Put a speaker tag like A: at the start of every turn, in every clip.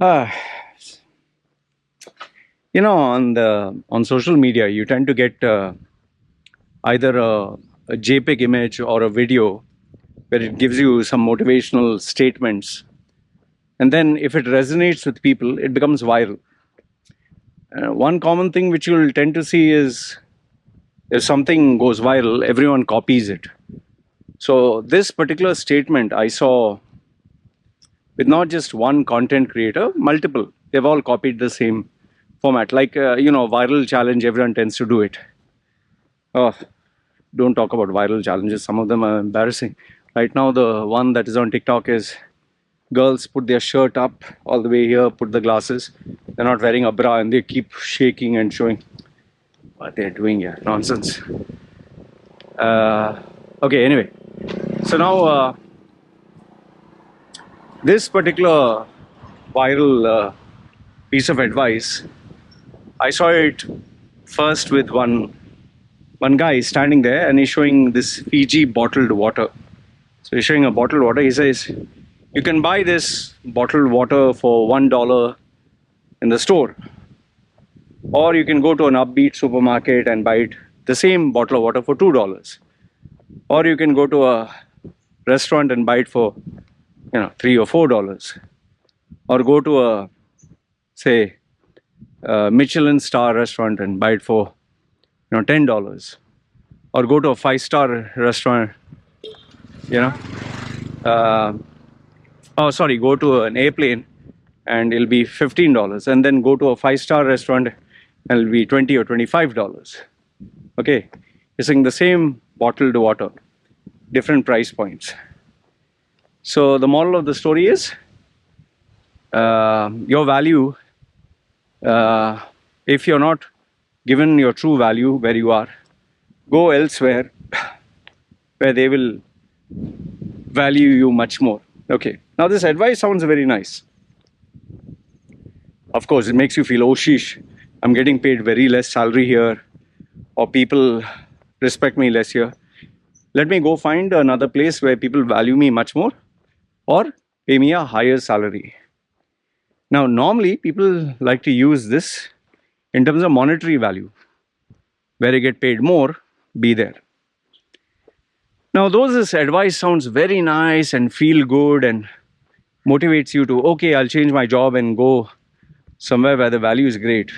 A: Ah, on social media, you tend to get either a JPEG image or a video where it gives you some motivational statements, and then if it resonates with people, it becomes viral. One common thing which you'll tend to see is if something goes viral, everyone copies it. So this particular statement I saw with not just one content creator, multiple. They've all copied the same format. Like, viral challenge, everyone tends to do it. Oh, don't talk about viral challenges. Some of them are embarrassing. Right now, the one that is on TikTok is girls put their shirt up all the way here, put the glasses. They're not wearing a bra and they keep shaking and showing what they're doing here. Nonsense. Okay, anyway. So now, this particular viral piece of advice, I saw it first with one guy standing there and he's showing this Fiji bottled water. So he's showing a bottled water. He says, you can buy this bottled water for $1 in the store, or you can go to an upbeat supermarket and buy it the same bottle of water for $2, or you can go to a restaurant and buy it for $3 or $4, or go to a say Michelin star restaurant and buy it for $10, or go to a 5-star restaurant, go to an airplane and it'll be $15, and then go to a 5-star restaurant and it'll be $20 or $25. Okay, you're saying the same bottled water, different price points. So the moral of the story is your value, if you're not given your true value where you are, go elsewhere where they will value you much more. Okay, now this advice sounds very nice. Of course, it makes you feel, oh sheesh, I'm getting paid very less salary here, or people respect me less here. Let me go find another place where people value me much more, or pay me a higher salary. Now, normally people like to use this in terms of monetary value. Where you get paid more, be there. Now, though this advice sounds very nice and feel good and motivates you to, okay, I'll change my job and go somewhere where the value is great.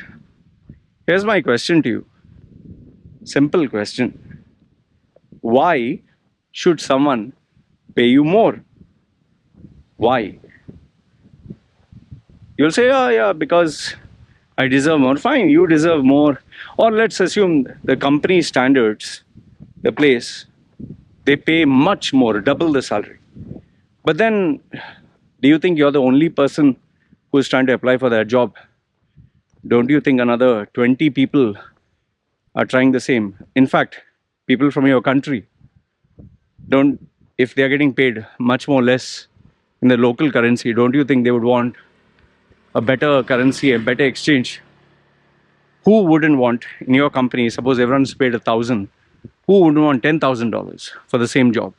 A: Here's my question to you. Simple question. Why should someone pay you more? Why? You'll say, oh yeah, because I deserve more. Fine, you deserve more. Or let's assume the company standards, the place, they pay much more, double the salary. But then, do you think you're the only person who's trying to apply for that job? Don't you think another 20 people are trying the same? In fact, people from your country, if they're getting paid much more less in the local currency, don't you think they would want a better currency, a better exchange? Who wouldn't want in your company, suppose everyone's paid 1,000, who wouldn't want $10,000 for the same job?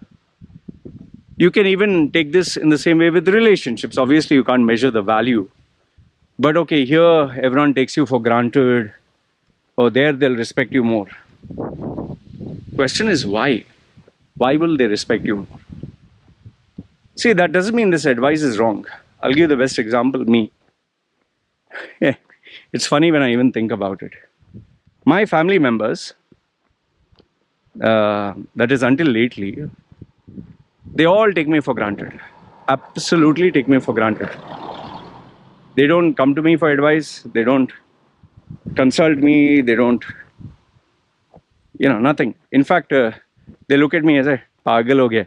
A: You can even take this in the same way with relationships. Obviously, you can't measure the value. But okay, here everyone takes you for granted, or there they'll respect you more. Question is why? Why will they respect you more? See, that doesn't mean this advice is wrong. I'll give the best example, me. It's funny when I even think about it. My family members, that is until lately, they all take me for granted. Absolutely take me for granted. They don't come to me for advice. They don't consult me. They don't, nothing. In fact, they look at me as a pagal ho gaya.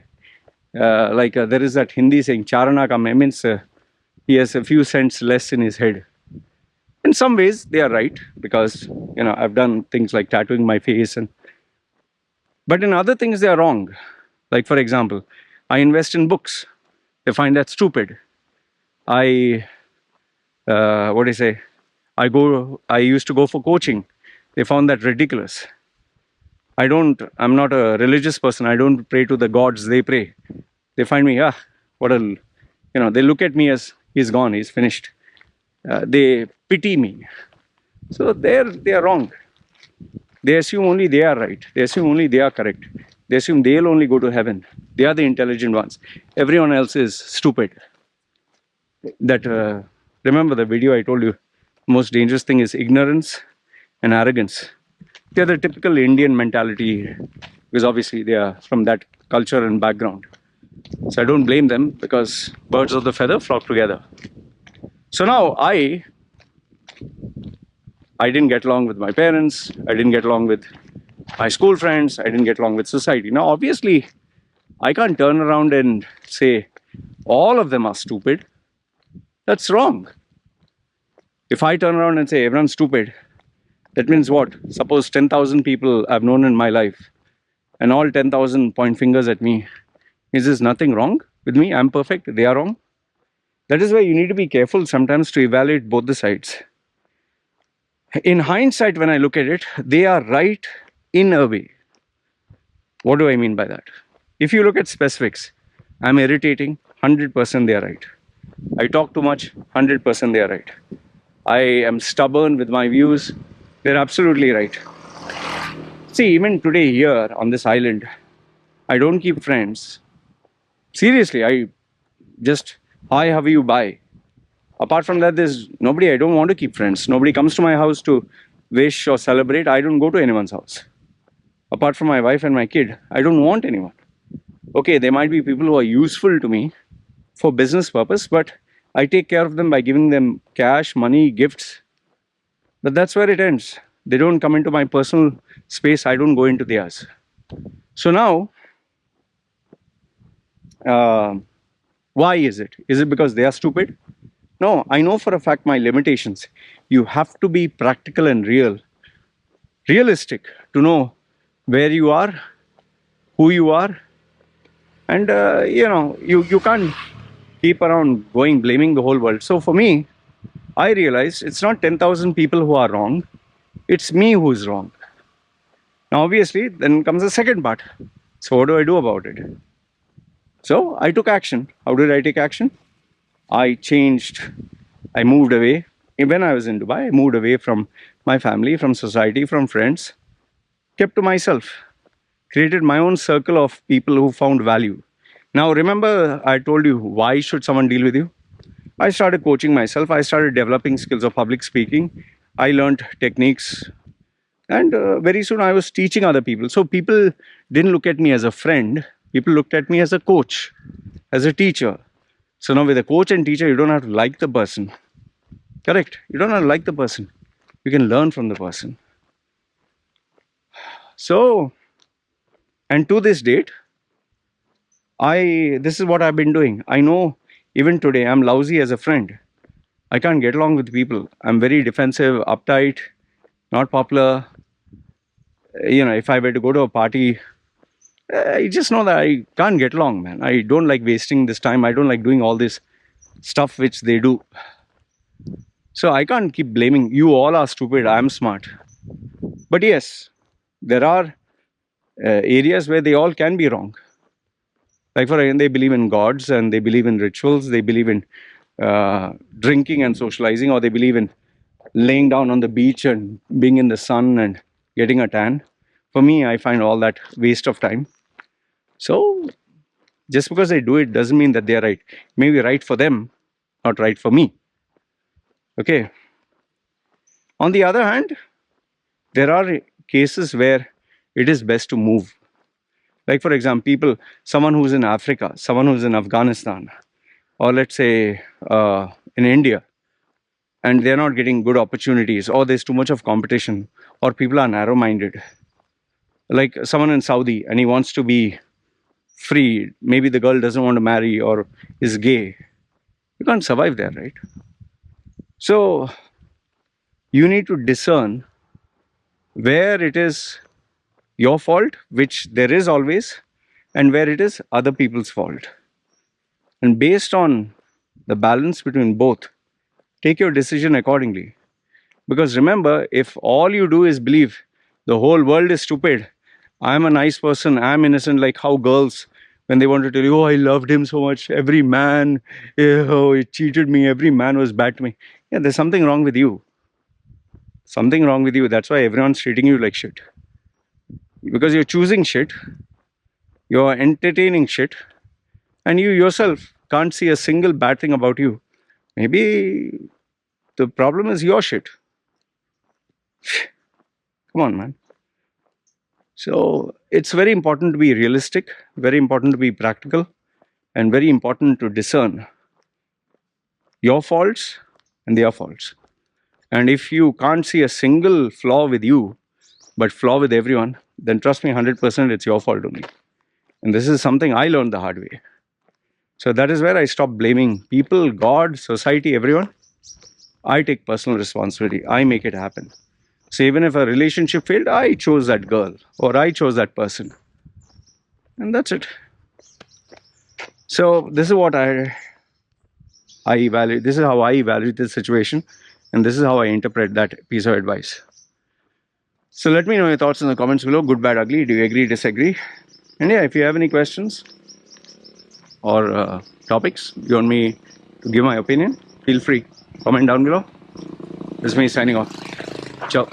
A: There is that Hindi saying, charana kam hai, means he has a few cents less in his head. In some ways, they are right, because, I've done things like tattooing my face. But in other things, they are wrong. Like, for example, I invest in books. They find that stupid. I used to go for coaching. They found that ridiculous. I'm not a religious person. I don't pray to the gods they pray. They find me, they look at me as he's gone, he's finished. they pity me. So they are wrong. They assume only they are right. They assume only they are correct. They assume they'll only go to heaven. They are the intelligent ones. Everyone else is stupid. That remember the video I told you. Most dangerous thing is ignorance and arrogance. They're the typical Indian mentality because obviously they are from that culture and background. So I don't blame them because birds of the feather flock together. So now I didn't get along with my parents. I didn't get along with my school friends. I didn't get along with society. Now, obviously, I can't turn around and say all of them are stupid. That's wrong. If I turn around and say everyone's stupid, that means what? Suppose 10,000 people I've known in my life and all 10,000 point fingers at me. Is there nothing wrong with me? I'm perfect. They are wrong. That is why you need to be careful sometimes to evaluate both the sides. In hindsight, when I look at it, they are right in a way. What do I mean by that? If you look at specifics, I'm irritating, 100% they are right. I talk too much, 100% they are right. I am stubborn with my views, they're absolutely right. See, even today here on this island, I don't keep friends. Seriously, I just, hi, how are you, bye. Apart from that, there's nobody. I don't want to keep friends. Nobody comes to my house to wish or celebrate. I don't go to anyone's house. Apart from my wife and my kid, I don't want anyone. Okay, there might be people who are useful to me for business purpose, but I take care of them by giving them cash, money, gifts. But that's where it ends. They don't come into my personal space. I don't go into theirs. So now, why is it? Is it because they are stupid? No, I know for a fact my limitations. You have to be practical and realistic to know where you are, who you are, and you can't keep around going blaming the whole world. So for me, I realized it's not 10,000 people who are wrong, it's me who's wrong. Now obviously, then comes the second part. So what do I do about it? So I took action. How did I take action? I moved away. When I was in Dubai, I moved away from my family, from society, from friends, kept to myself, created my own circle of people who found value. Now, remember, I told you, why should someone deal with you? I started coaching myself. I started developing skills of public speaking. I learned techniques. And very soon I was teaching other people. So people didn't look at me as a friend. People looked at me as a coach, as a teacher. So now with a coach and teacher, you don't have to like the person. Correct? You don't have to like the person. You can learn from the person. So, and to this date, this is what I've been doing. I know even today I'm lousy as a friend. I can't get along with people. I'm very defensive, uptight, not popular. If I were to go to a party, I just know that I can't get along, man. I don't like wasting this time. I don't like doing all this stuff which they do. So I can't keep blaming you all are stupid, I'm smart. But yes, there are areas where they all can be wrong. Like for example, they believe in gods and they believe in rituals, they believe in drinking and socializing, or they believe in laying down on the beach and being in the sun and getting a tan. For me, I find all that waste of time. So just because they do it doesn't mean that they're right. Maybe right for them, not right for me. Okay. On the other hand, there are cases where it is best to move. Like for example, someone who's in Africa, someone who's in Afghanistan, or let's say in India, and they're not getting good opportunities, or there's too much of competition, or people are narrow-minded. Like someone in Saudi, and he wants to be free. Maybe the girl doesn't want to marry or is gay. You can't survive there, right? So you need to discern where it is your fault, which there is always, and where it is other people's fault. And based on the balance between both, take your decision accordingly. Because remember, if all you do is believe the whole world is stupid, I'm a nice person, I'm innocent, like how girls when they want to tell you, oh, I loved him so much. Every man, oh, he cheated me. Every man was bad to me. Yeah, there's something wrong with you. Something wrong with you. That's why everyone's treating you like shit. Because you're choosing shit, you're entertaining shit, and you yourself can't see a single bad thing about you. Maybe the problem is your shit. Come on, man. So it's very important to be realistic, very important to be practical, and very important to discern your faults and their faults. And if you can't see a single flaw with you, but flaw with everyone, then trust me, 100% it's your fault only. And this is something I learned the hard way. So that is where I stopped blaming people, God, society, everyone. I take personal responsibility. I make it happen. So even if a relationship failed, I chose that girl or I chose that person. And that's it. So this is what I evaluate. This is how I evaluate this situation. And this is how I interpret that piece of advice. So let me know your thoughts in the comments below. Good, bad, ugly. Do you agree, disagree? And yeah, if you have any questions or topics you want me to give my opinion, feel free. Comment down below. This is me signing off. Ciao.